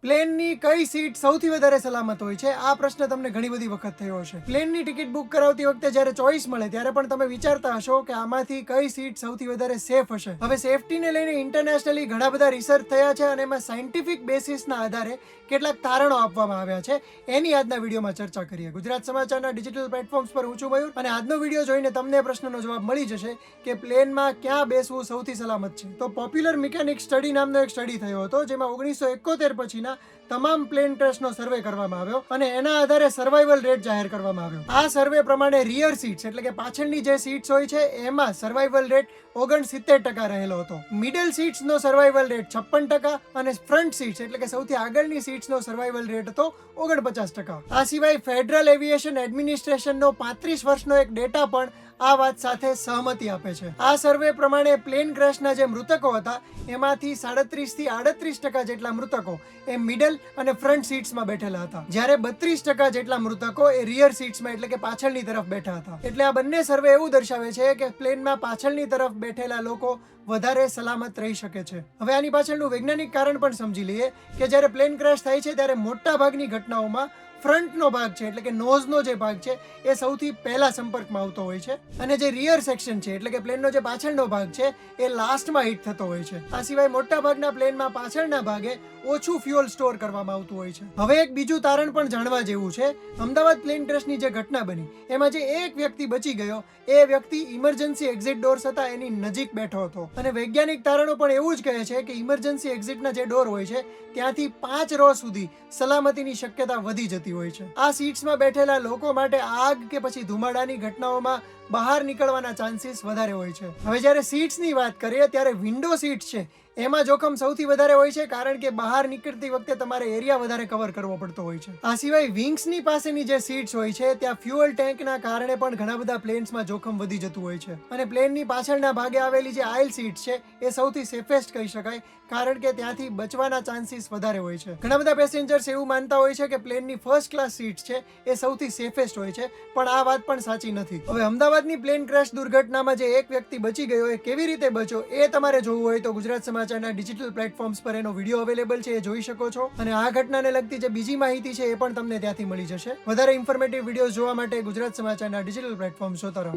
પ્લેનની કઈ સીટ સૌથી વધારે સલામત હોય છે? આ પ્રશ્ન તમને ઘણી બધી વખત થયો હશે. પ્લેનની ટિકિટ બુક કરાવતી વખતે જ્યારે ચોઈસ મળે ત્યારે પણ તમે વિચારતા હશો કે આમાંથી કઈ સીટ સૌથી વધારે સેફ હશે. હવે સેફટીને લઈને ઇન્ટરનેશનલી ઘણા બધા રિસર્ચ થયા છે અને એમાં સાયન્ટિફિક બેસિસના આધારે કેટલાક તારણો આપવામાં આવ્યા છે. એની આજના વિડીયોમાં ચર્ચા કરીએ. ગુજરાત સમાચારના ડિજિટલ પ્લેટફોર્મ્સ પર હું છું મયુર અને આજનો વિડીયો જોઈને તમને એ પ્રશ્નનો જવાબ મળી જશે કે પ્લેનમાં ક્યાં બેસવું સૌથી સલામત છે. તો પોપ્યુલર મિકેનિક સ્ટડી નામનો એક સ્ટડી થયો હતો જેમાં 1971 પછીના તમામ પ્લેન ક્રેશનો સર્વે કરવામાં આવ્યો અને એના આધારે સર્વાઈવલ રેટ જાહેર કરવામાં આવ્યો. આ સર્વે પ્રમાણે રિયર સીટ્સ એટલે કે પાછળની જે સીટ્સ હોય છે એમાં સર્વાઈવલ રેટ 69% રહેલો હતો. મિડલ સીટ્સનો સર્વાઈવલ રેટ 56% અને ફ્રન્ટ સીટ્સ એટલે કે સૌથી આગળની સીટ્સનો સર્વાઈવલ રેટ હતો 49%. આ સિવાય ફેડરલ એવિએશન એડમિનિસ્ટ્રેશનનો 35 વર્ષનો એક ડેટા પણ આ વાત સાથે સહમતિ આપે છે. આ સર્વે પ્રમાણે પ્લેન ક્રેશના જે મૃતકો હતા એમાંથી 37 થી 38% જેટલા મૃતકો એ મિડલ અને ફ્રન્ટ સીટ્સમાં બેઠેલા હતા, જ્યારે 32% જેટલા મૃતકો એ રિયર સીટ્સમાં એટલે કે પાછળની તરફ બેઠા હતા. એટલે આ બંને સર્વે એવું દર્શાવે છે કે પ્લેનમાં પાછળની તરફ બેઠેલા લોકો વધારે સલામત રહી શકે છે. હવે આની પાછળનું વૈજ્ઞાનિક કારણ પણ સમજી લઈએ કે જ્યારે પ્લેન ક્રેશ થાય છે ત્યારે મોટા ભાગની ઘટનાઓમાં ફ્રન્ટનો ભાગ છે એટલે કે નોઝનો જે ભાગ છે એ સૌથી પહેલા સંપર્કમાં આવતો હોય છે અને જે રિયર સેક્શન છે એટલે કે પ્લેનનો જે પાછળનો ભાગ છે એ લાસ્ટમાં હિટ થતો હોય છે. આ સિવાય મોટા ભાગના પ્લેનમાં પાછળના ભાગે ઓછું ફ્યુઅલ સ્ટોર કરવામાં આવતું હોય છે. હવે એક બીજું તારણ પણ જાણવા જેવું છે. અમદાવાદ પ્લેન ક્રેશની જે ઘટના બની એમાં જે એક વ્યક્તિ બચી ગયો એ વ્યક્તિ ઇમરજન્સી એક્ઝિટ ડોર્સ હતા એની નજીક બેઠો હતો અને વૈજ્ઞાનિક તારણો પણ એવું જ કહે છે કે ઇમરજન્સી એક્ઝિટના જે ડોર હોય છે ત્યાંથી 5 રો સુધી સલામતીની શક્યતા વધી જતી હોય છે. આ સીટ્સમાં બેઠેલા લોકો માટે આગ કે પછી ધુમાડાની ઘટનાઓમાં બહાર નીકળવાના ચાન્સીસ વધારે હોય છે. હવે જ્યારે સીટ્સની વાત કરીએ ત્યારે વિન્ડો સીટ છે એમાં જોખમ સૌથી વધારે હોય છે કારણ કે બહાર નીકળતી વખતે તમારે એરિયા વધારે કવર કરવો પડતો હોય છે. આ સિવાય વિંગ્સની પાસેની જે સીટ્સ હોય છે ત્યાં ફ્યુઅલ ટેન્કના કારણે પણ ઘણા બધા પ્લેન્સમાં જોખમ વધી જતું હોય છે અને પ્લેનની પાછળના ભાગે આવેલી જે આઇલ સીટ છે એ સૌથી સેફેસ્ટ કહી શકાય કારણ કે ત્યાંથી બચવાના ચાન્સીસ વધારે હોય છે. ઘણા બધા પેસેન્જર્સ એવું માનતા હોય છે કે પ્લેનની ફર્સ્ટ ક્લાસ સીટ છે એ સૌથી સેફેસ્ટ હોય છે, પણ આ વાત પણ સાચી નથી. હવે અમદાવાદની પ્લેન ક્રેશ દુર્ઘટનામાં જે એક વ્યક્તિ બચી ગયો એ કેવી રીતે બચ્યો એ તમારે જોવું હોય તો ગુજરાત સમાચારના ડિજિટલ પ્લેટફોર્મ્સ પર એનો વિડીયો અવેલેબલ છે, એ જોઈ શકો છો અને આ ઘટનાને લગતી જે બીજી માહિતી છે એ પણ તમને ત્યાંથી મળી જશે. વધારે ઇન્ફોર્મેટિવ વિડીયોઝ જોવા માટે ગુજરાત સમાચારના ડિજિટલ પ્લેટફોર્મ્સ જોતા રહો.